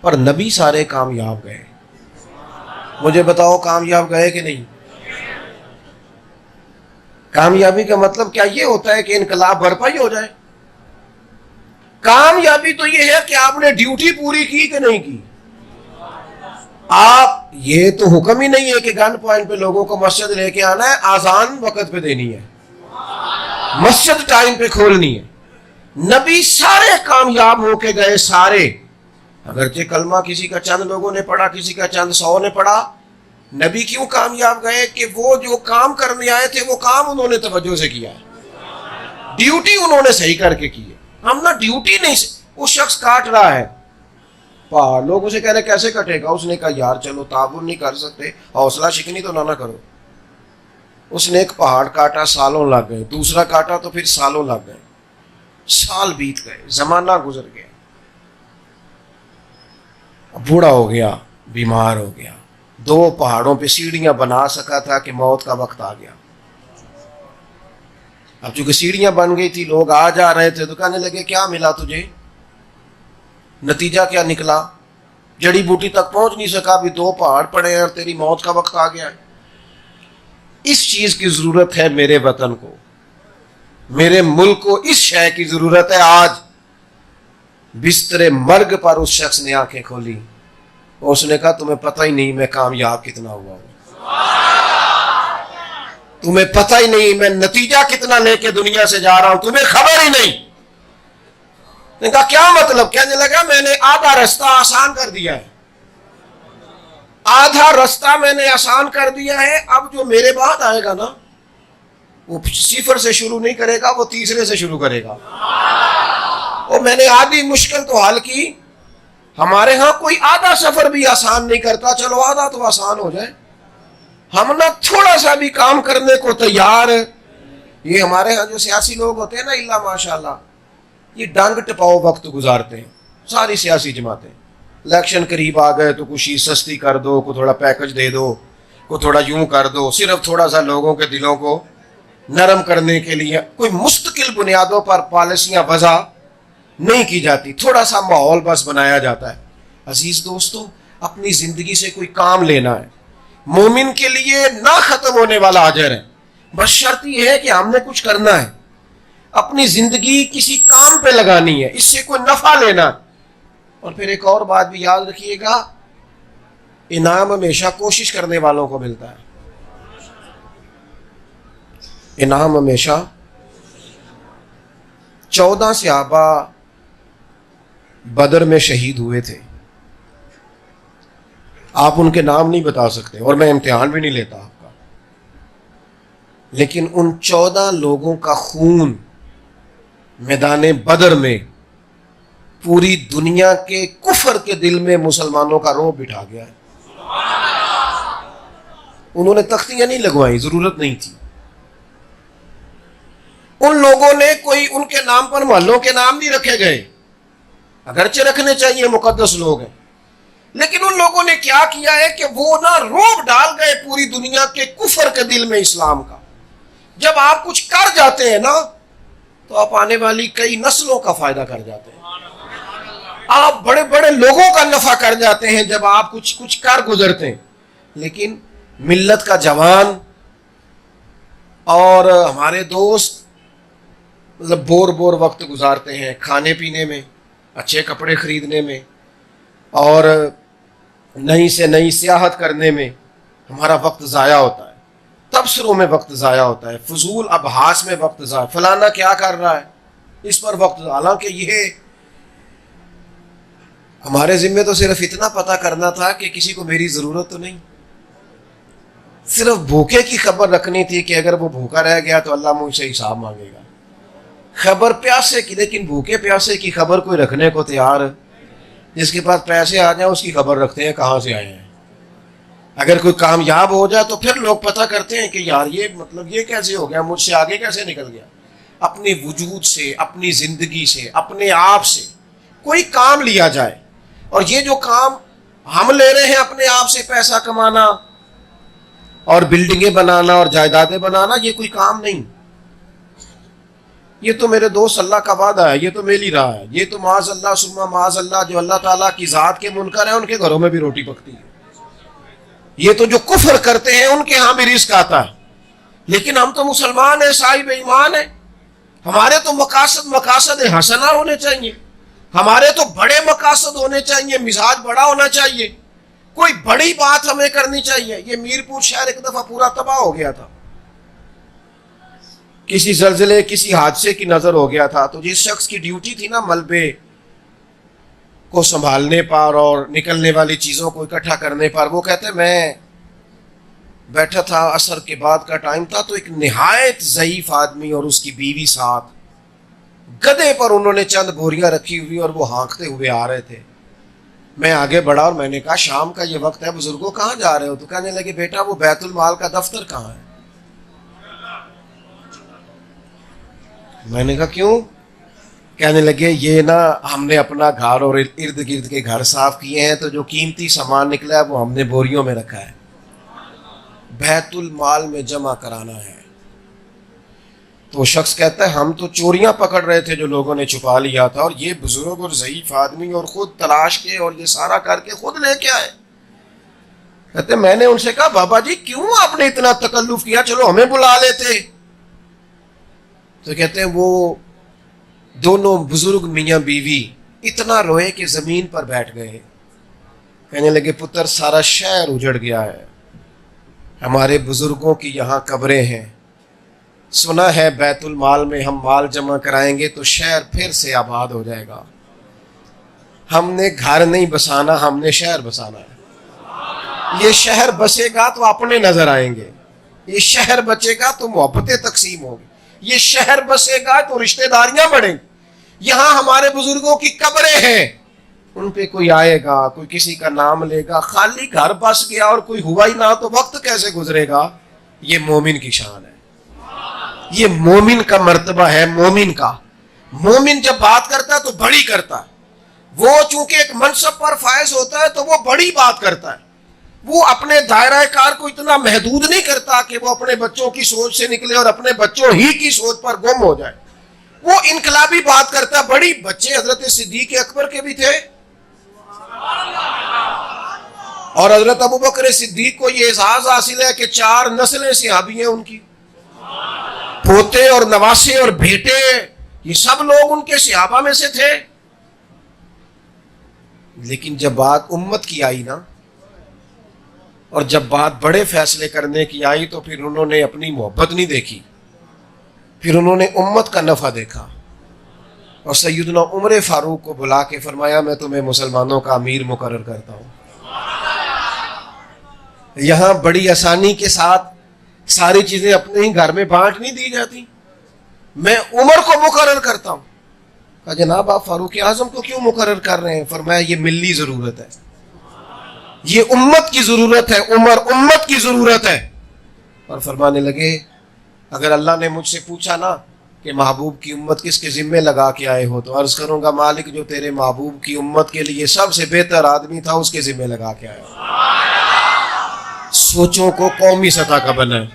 پر نبی سارے کامیاب گئے. مجھے بتاؤ کامیاب گئے کہ نہیں؟ کامیابی کا مطلب کیا یہ ہوتا ہے کہ انقلاب برپا ہی ہو جائے؟ کامیابی تو یہ ہے کہ آپ نے ڈیوٹی پوری کی کہ نہیں کی. آپ, یہ تو حکم ہی نہیں ہے کہ گن پوائنٹ پہ لوگوں کو مسجد لے کے آنا ہے, آزان وقت پہ دینی ہے, مسجد ٹائم پہ کھولنی ہے. نبی سارے کامیاب ہو کے گئے, سارے. اگرچہ کلمہ کسی کا چند لوگوں نے پڑھا, کسی کا چند 100 نے پڑھا. نبی کیوں کامیاب گئے؟ کہ وہ جو کام کرنے آئے تھے وہ کام انہوں نے توجہ سے کیا ہے, ڈیوٹی انہوں نے صحیح کر کے کی ہے. ہم نا ڈیوٹی نہیں, وہ شخص کاٹ رہا ہے پہاڑ, لوگ اسے کہہ رہے کیسے کٹے گا. اس نے کہا یار چلو تعاون نہیں کر سکتے, حوصلہ شکنی تو نہ کرو. اس نے ایک پہاڑ کاٹا, سالوں لگ گئے. دوسرا کاٹا تو پھر سالوں لگ گئے. سال بیت گئے, زمانہ گزر گیا. بوڑھا ہو گیا, بیمار ہو گیا. 2 پہاڑوں پہ سیڑھیاں بنا سکا تھا کہ موت کا وقت آ گیا. اب چونکہ سیڑھیاں بن گئی تھی, لوگ آ جا رہے تھے تو کہنے لگے کیا ملا تجھے, نتیجہ کیا نکلا؟ جڑی بوٹی تک پہنچ نہیں سکا, ابھی 2 پہاڑ پڑے ہیں اور تیری موت کا وقت آ گیا ہے. اس چیز کی ضرورت ہے میرے وطن کو, میرے ملک کو اس شے کی ضرورت ہے. آج بستر مرگ پر اس شخص نے آنکھیں کھولی, اس نے کہا تمہیں پتہ ہی نہیں میں کامیاب کتنا ہوا ہوں, تمہیں پتہ ہی نہیں میں نتیجہ کتنا لے کے دنیا سے جا رہا ہوں, تمہیں خبر ہی نہیں. نے کہا کیا مطلب؟ کہنے لگا میں نے آدھا رستہ آسان کر دیا ہے, آدھا رستہ میں نے آسان کر دیا ہے. اب جو میرے بعد آئے گا نا وہ 0 سے شروع نہیں کرے گا, وہ 3 سے شروع کرے گا. اور میں نے آدھی مشکل تو حل کی. ہمارے ہاں کوئی آدھا سفر بھی آسان نہیں کرتا, چلو آدھا تو آسان ہو جائے. ہم نہ تھوڑا سا بھی کام کرنے کو تیار. یہ ہمارے ہاں جو سیاسی لوگ ہوتے ہیں نا, اللہ ماشاءاللہ, یہ ڈانگ ٹپاؤ وقت گزارتے ہیں ساری سیاسی جماعتیں. الیکشن قریب آ گئے تو کچھ سستی کر دو, کو تھوڑا پیکج دے دو, کو تھوڑا یوں کر دو, صرف تھوڑا سا لوگوں کے دلوں کو نرم کرنے کے لیے. کوئی مستقل بنیادوں پر پالیسیاں وضع نہیں کی جاتی, تھوڑا سا ماحول بس بنایا جاتا ہے. عزیز دوستو, اپنی زندگی سے کوئی کام لینا ہے, مومن کے لیے نہ ختم ہونے والا اجر ہے. بس شرط یہ ہے کہ ہم نے کچھ کرنا ہے. اپنی زندگی کسی کام پہ لگانی ہے، اس سے کوئی نفع لینا. اور پھر ایک اور بات بھی یاد رکھیے گا، انعام ہمیشہ کوشش کرنے والوں کو ملتا ہے. انعام ہمیشہ 14 صحابہ بدر میں شہید ہوئے تھے. آپ ان کے نام نہیں بتا سکتے اور میں امتحان بھی نہیں لیتا آپ کا، لیکن ان 14 لوگوں کا خون میدان بدر میں پوری دنیا کے کفر کے دل میں مسلمانوں کا رعب بٹھا گیا ہے. انہوں نے تختیاں نہیں لگوائی، ضرورت نہیں تھی. ان لوگوں نے کوئی ان کے نام پر محلوں کے نام نہیں رکھے گئے، اگرچہ رکھنے چاہیے، مقدس لوگ ہیں، لیکن ان لوگوں نے کیا کیا ہے کہ وہ نا رعب ڈال گئے پوری دنیا کے کفر کے دل میں اسلام کا. جب آپ کچھ کر جاتے ہیں نا تو آپ آنے والی کئی نسلوں کا فائدہ کر جاتے ہیں، آپ بڑے بڑے لوگوں کا نفع کر جاتے ہیں جب آپ کچھ کر گزرتے ہیں. لیکن ملت کا جوان اور ہمارے دوست مطلب بور وقت گزارتے ہیں کھانے پینے میں، اچھے کپڑے خریدنے میں، اور نئی سے نئی سیاحت کرنے میں ہمارا وقت ضائع ہوتا ہے، تبصروں میں وقت ضائع ہوتا ہے، فضول ابحاث میں وقت ضائع، فلانا کیا کر رہا ہے اس پر وقت. حالانکہ یہ ہمارے ذمہ تو صرف اتنا پتہ کرنا تھا کہ کسی کو میری ضرورت تو نہیں، صرف بھوکے کی خبر رکھنی تھی کہ اگر وہ بھوکا رہ گیا تو اللہ مجھ سے حساب مانگے گا. خبر پیاسے کی، لیکن بھوکے پیاسے کی خبر کوئی رکھنے کو تیار ہے؟ جس کے پاس پیسے آ جائیں اس کی خبر رکھتے ہیں کہاں سے آئے ہیں. اگر کوئی کامیاب ہو جائے تو پھر لوگ پتہ کرتے ہیں کہ یار یہ مطلب یہ کیسے ہو گیا، مجھ سے آگے کیسے نکل گیا. اپنے وجود سے، اپنی زندگی سے، اپنے آپ سے کوئی کام لیا جائے. اور یہ جو کام ہم لے رہے ہیں اپنے آپ سے، پیسہ کمانا اور بلڈنگیں بنانا اور جائیدادیں بنانا، یہ کوئی کام نہیں. یہ تو میرے دوست اللہ کا وعدہ ہے، یہ تو مل ہی رہا ہے. یہ تو معاذ اللہ ثم معاذ اللہ جو اللہ تعالیٰ کی ذات کے منکر ہیں ان کے گھروں میں بھی روٹی پکتی ہے. یہ تو جو کفر کرتے ہیں ان کے ہاں بھی رزق آتا ہے. لیکن ہم تو مسلمان ہیں، صاحب ایمان ہیں، ہمارے تو مقاصد حسنہ ہونے چاہیے، ہمارے تو بڑے مقاصد ہونے چاہیے، مزاج بڑا ہونا چاہیے، کوئی بڑی بات ہمیں کرنی چاہیے. یہ میرپور شہر ایک دفعہ پورا تباہ ہو گیا تھا، کسی زلزلے کسی حادثے کی نظر ہو گیا تھا. تو جس شخص کی ڈیوٹی تھی نا ملبے کو سنبھالنے پر اور نکلنے والی چیزوں کو اکٹھا کرنے پر، وہ کہتے میں بیٹھا تھا، عصر کے بعد کا ٹائم تھا، تو ایک نہایت ضعیف آدمی اور اس کی بیوی ساتھ گدھے پر انہوں نے چند بوریاں رکھی ہوئی اور وہ ہانکتے ہوئے آ رہے تھے. میں آگے بڑھا اور میں نے کہا شام کا یہ وقت ہے، بزرگوں کہاں جا رہے ہو؟ تو کہنے لگے بیٹا وہ بیت المال کا دفتر کہاں ہے؟ میں نے کہا کیوں؟ کہنے لگے یہ نا ہم نے اپنا گھر اور ارد گرد کے گھر صاف کیے ہیں، تو جو قیمتی سامان نکلا ہے وہ ہم نے بوریوں میں رکھا ہے، بیت المال میں جمع کرانا ہے. تو شخص کہتا ہے ہم تو چوریاں پکڑ رہے تھے جو لوگوں نے چھپا لیا تھا، اور یہ بزرگ اور ضعیف آدمی اور خود تلاش کے اور یہ سارا کر کے خود لے کے آئے. کہتے میں نے ان سے کہا بابا جی کیوں آپ نے اتنا تکلف کیا، چلو ہمیں بلا لیتے. تو کہتے ہیں وہ دونوں بزرگ میاں بیوی اتنا روئے کہ زمین پر بیٹھ گئے. کہنے لگے پتر سارا شہر اجڑ گیا ہے، ہمارے بزرگوں کی یہاں قبریں ہیں، سنا ہے بیت المال میں ہم مال جمع کرائیں گے تو شہر پھر سے آباد ہو جائے گا. ہم نے گھر نہیں بسانا، ہم نے شہر بسانا ہے. یہ شہر بسے گا تو اپنے نظر آئیں گے، یہ شہر بچے گا تو محبتیں تقسیم ہوگی، یہ شہر بسے گا تو رشتہ داریاں بڑھیں گی. یہاں ہمارے بزرگوں کی قبریں ہیں، ان پہ کوئی آئے گا، کوئی کسی کا نام لے گا، خالی گھر بس گیا اور کوئی ہوا ہی نہ تو وقت کیسے گزرے گا. یہ مومن کی شان ہے، یہ مومن کا مرتبہ ہے. مومن کا، مومن جب بات کرتا ہے تو بڑی کرتا ہے. وہ چونکہ ایک منصب پر فائز ہوتا ہے تو وہ بڑی بات کرتا ہے. وہ اپنے دائرہ کار کو اتنا محدود نہیں کرتا کہ وہ اپنے بچوں کی سوچ سے نکلے اور اپنے بچوں ہی کی سوچ پر گم ہو جائے. وہ انقلابی بات کرتا ہے. بڑی بچے حضرت صدیق اکبر کے بھی تھے، اور حضرت ابوبکر صدیق کو یہ اعزاز حاصل ہے کہ 4 نسلیں صحابی ہیں ان کی. پوتے اور نواسے اور بیٹے یہ سب لوگ ان کے صحابہ میں سے تھے. لیکن جب بات امت کی آئی نا، اور جب بات بڑے فیصلے کرنے کی آئی، تو پھر انہوں نے اپنی محبت نہیں دیکھی، پھر انہوں نے امت کا نفع دیکھا. اور سیدنا عمر فاروق کو بلا کے فرمایا میں تمہیں مسلمانوں کا امیر مقرر کرتا ہوں. یہاں بڑی آسانی کے ساتھ ساری چیزیں اپنے ہی گھر میں بانٹ نہیں دی جاتی. میں عمر کو مقرر کرتا ہوں. کہا جناب آپ فاروق اعظم کو کیوں مقرر کر رہے ہیں؟ فرمایا یہ ملی ضرورت ہے، یہ امت کی ضرورت ہے، عمر امت کی ضرورت ہے. اور فرمانے لگے اگر اللہ نے مجھ سے پوچھا نا کہ محبوب کی امت کس کے ذمے لگا کے آئے ہو، تو عرض کروں گا مالک جو تیرے محبوب کی امت کے لیے سب سے بہتر آدمی تھا اس کے ذمے لگا کے آئے ہو. سوچوں کو قومی سطح کا بنائیں.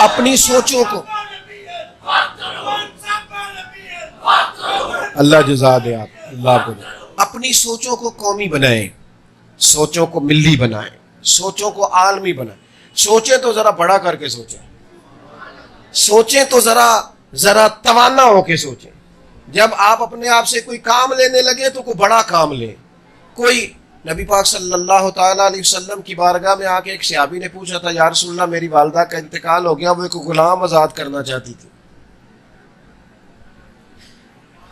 اپنی سوچوں کو اللہ جزا دے، آپ اللہ کو دے. اپنی سوچوں کو قومی بنائیں، سوچوں کو ملی بنائیں، سوچوں کو عالمی بنائیں. سوچیں تو ذرا بڑا کر کے سوچیں، سوچیں تو ذرا توانا ہو کے سوچیں. جب آپ اپنے آپ سے کوئی کام لینے لگے تو کوئی بڑا کام لیں. کوئی نبی پاک صلی اللہ تعالیٰ علیہ وسلم کی بارگاہ میں آ کے ایک صحابی نے پوچھا تھا یا رسول اللہ میری والدہ کا انتقال ہو گیا، وہ ایک غلام آزاد کرنا چاہتی تھی.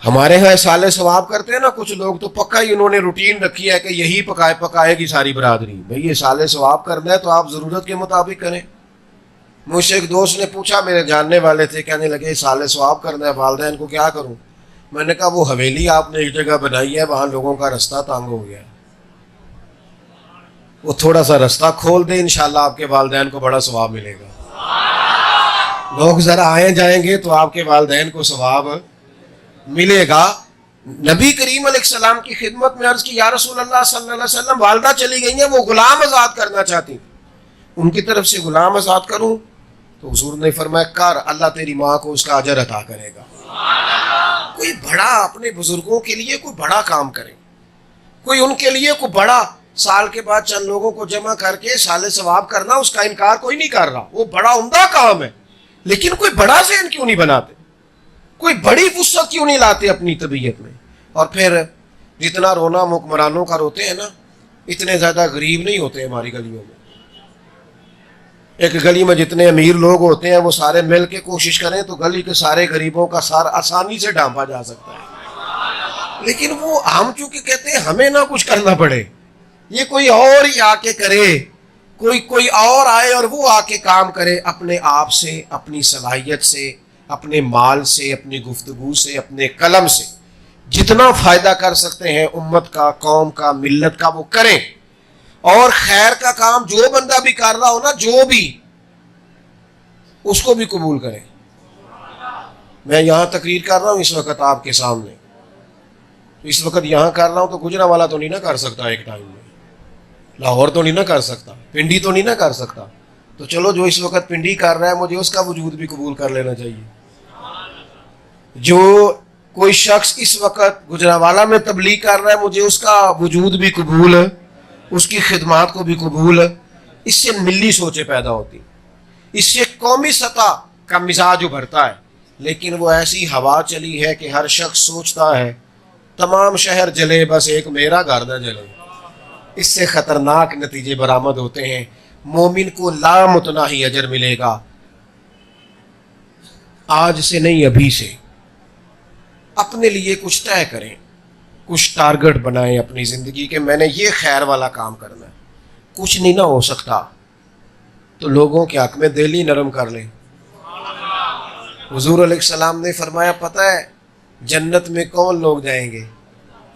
ہمارے ہاں سالے ثواب کرتے ہیں نا کچھ لوگ، تو پکا ہی انہوں نے روٹین رکھی ہے کہ یہی پکائے گی ساری برادری. بھئی یہ سالے ثواب کرنا ہے تو آپ ضرورت کے مطابق کریں. مجھ سے ایک دوست نے پوچھا، میرے جاننے والے تھے، کہنے لگے سالے ثواب کرنا ہے والدین کو کیا کروں؟ میں نے کہا وہ حویلی آپ نے ایک جگہ بنائی ہے، وہاں لوگوں کا رستہ تنگ ہو گیا ہے، وہ تھوڑا سا رستہ کھول دیں، انشاءاللہ آپ کے والدین کو بڑا ثواب ملے گا. لوگ ذرا آئے جائیں گے تو آپ کے والدین کو ثواب ملے گا. نبی کریم علیہ السلام کی خدمت میں عرض کی یا رسول اللہ صلی اللہ علیہ وسلم والدہ چلی گئی ہیں، وہ غلام آزاد کرنا چاہتی، ان کی طرف سے غلام آزاد کروں؟ تو حضور نے فرمایا کر، اللہ تیری ماں کو اس کا اجر عطا کرے گا. کوئی بڑا اپنے بزرگوں کے لیے کوئی بڑا کام کرے، کوئی ان کے لیے کوئی بڑا، سال کے بعد چند لوگوں کو جمع کر کے سال ثواب کرنا، اس کا انکار کوئی نہیں کر رہا، وہ بڑا عمدہ کام ہے. لیکن کوئی بڑا ذہن کیوں نہیں بناتے، کوئی بڑی وسعت کیوں نہیں لاتے اپنی طبیعت میں؟ اور پھر جتنا رونا حکمرانوں کا روتے ہیں نا، اتنے زیادہ غریب نہیں ہوتے ہماری گلیوں میں. ایک گلی میں جتنے امیر لوگ ہوتے ہیں وہ سارے مل کے کوشش کریں تو گلی کے سارے غریبوں کا سار آسانی سے ڈھانپا جا سکتا ہے. لیکن وہ ہم چونکہ کہتے ہیں ہمیں نہ کچھ کرنا پڑے، یہ کوئی اور ہی آ کے کرے، کوئی اور آئے اور وہ آ کے کام کرے. اپنے آپ سے، اپنی صلاحیت سے، اپنے مال سے، اپنی گفتگو سے، اپنے قلم سے جتنا فائدہ کر سکتے ہیں امت کا، قوم کا، ملت کا، وہ کریں. اور خیر کا کام جو بندہ بھی کر رہا ہو نا، جو بھی، اس کو بھی قبول کریں. میں یہاں تقریر کر رہا ہوں اس وقت آپ کے سامنے، اس وقت یہاں کر رہا ہوں تو گجرانوالہ تو نہیں نہ کر سکتا، ایک ٹائم میں لاہور تو نہیں نہ کر سکتا، پنڈی تو نہیں نہ کر سکتا. تو چلو جو اس وقت پنڈی کر رہا ہے مجھے اس کا وجود بھی قبول کر لینا چاہیے. جو کوئی شخص اس وقت گجرانوالہ میں تبلیغ کر رہا ہے مجھے اس کا وجود بھی قبول ہے، اس کی خدمات کو بھی قبول ہے. اس سے ملی سوچیں پیدا ہوتی، اس سے قومی سطح کا مزاج ابھرتا ہے. لیکن وہ ایسی ہوا چلی ہے کہ ہر شخص سوچتا ہے تمام شہر جلے بس ایک میرا گھر نہ جلے. اس سے خطرناک نتیجے برآمد ہوتے ہیں. مومن کو لامتناہی اجر ملے گا، آج سے نہیں ابھی سے. اپنے لیے کچھ طے کریں، کچھ ٹارگٹ بنائیں اپنی زندگی کے، میں نے یہ خیر والا کام کرنا ہے. کچھ نہیں نہ ہو سکتا تو لوگوں کے حق میں دل ہی نرم کر لیں. حضور علیہ السلام نے فرمایا پتہ ہے جنت میں کون لوگ جائیں گے؟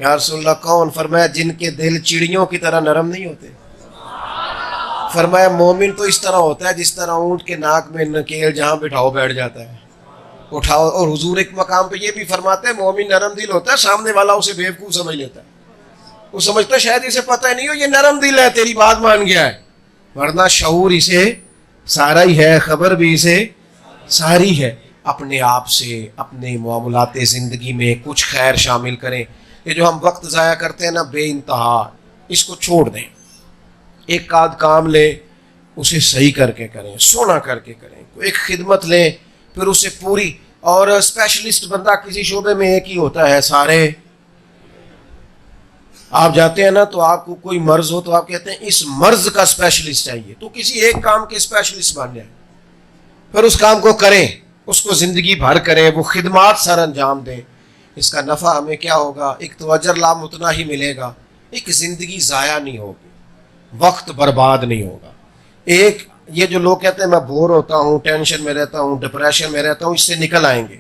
یا رسول اللہ کون؟ فرمایا جن کے دل چڑیوں کی طرح نرم نہیں ہوتے. فرمایا مومن تو اس طرح ہوتا ہے جس طرح اونٹ کے ناک میں نکیل جہاں بٹھاؤ بیٹھ جاتا ہے، اٹھاؤ. اور حضور ایک مقام پہ یہ بھی فرماتے ہیں مومن نرم دل ہوتا ہے، سامنے والا اسے بیوقوف سمجھ لیتا ہے، وہ سمجھتا ہے شاید اسے پتہ ہی نہیں ہو یہ نرم دل ہے، تیری بات مان گیا ہے، ورنہ شعور اسے سارا ہی ہے، خبر بھی اسے ساری ہے۔ اپنے آپ سے اپنے معاملات زندگی میں کچھ خیر شامل کریں۔ یہ جو ہم وقت ضائع کرتے ہیں نا بے انتہا، اس کو چھوڑ دیں، ایک آدھ کام لیں اسے صحیح کر کے کریں، سونا کر کے کریں، ایک خدمت لیں پھر اسے پوری۔ اور اسپیشلسٹ بندہ کسی شعبے میں ایک ہی ہوتا ہے، سارے آپ جاتے ہیں نا تو آپ کو کوئی مرض ہو تو آپ کہتے ہیں اس مرض کا اسپیشلسٹ چاہیے، تو کسی ایک کام کے اسپیشلسٹ بن جائیں، پھر اس کام کو کریں، اس کو زندگی بھر کریں، وہ خدمات سر انجام دیں۔ اس کا نفع ہمیں کیا ہوگا؟ ایک تو اجر لام اتنا ہی ملے گا، ایک زندگی ضائع نہیں ہوگی، وقت برباد نہیں ہوگا۔ ایک یہ جو لوگ کہتے ہیں میں بور ہوتا ہوں، ٹینشن میں رہتا ہوں، ڈپریشن میں رہتا ہوں، اس سے نکل آئیں گے۔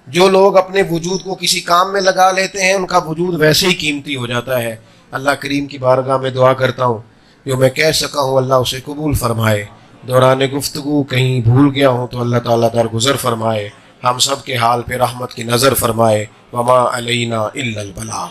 جو لوگ اپنے وجود کو کسی کام میں لگا لیتے ہیں ان کا وجود ویسے ہی قیمتی ہو جاتا ہے۔ اللہ کریم کی بارگاہ میں دعا کرتا ہوں جو میں کہہ سکا ہوں اللہ اسے قبول فرمائے، دوران گفتگو کہیں بھول گیا ہوں تو اللہ تعالیٰ درگزر فرمائے، ہم سب کے حال پہ رحمت کی نظر فرمائے۔ وما علینا الا البلاغ۔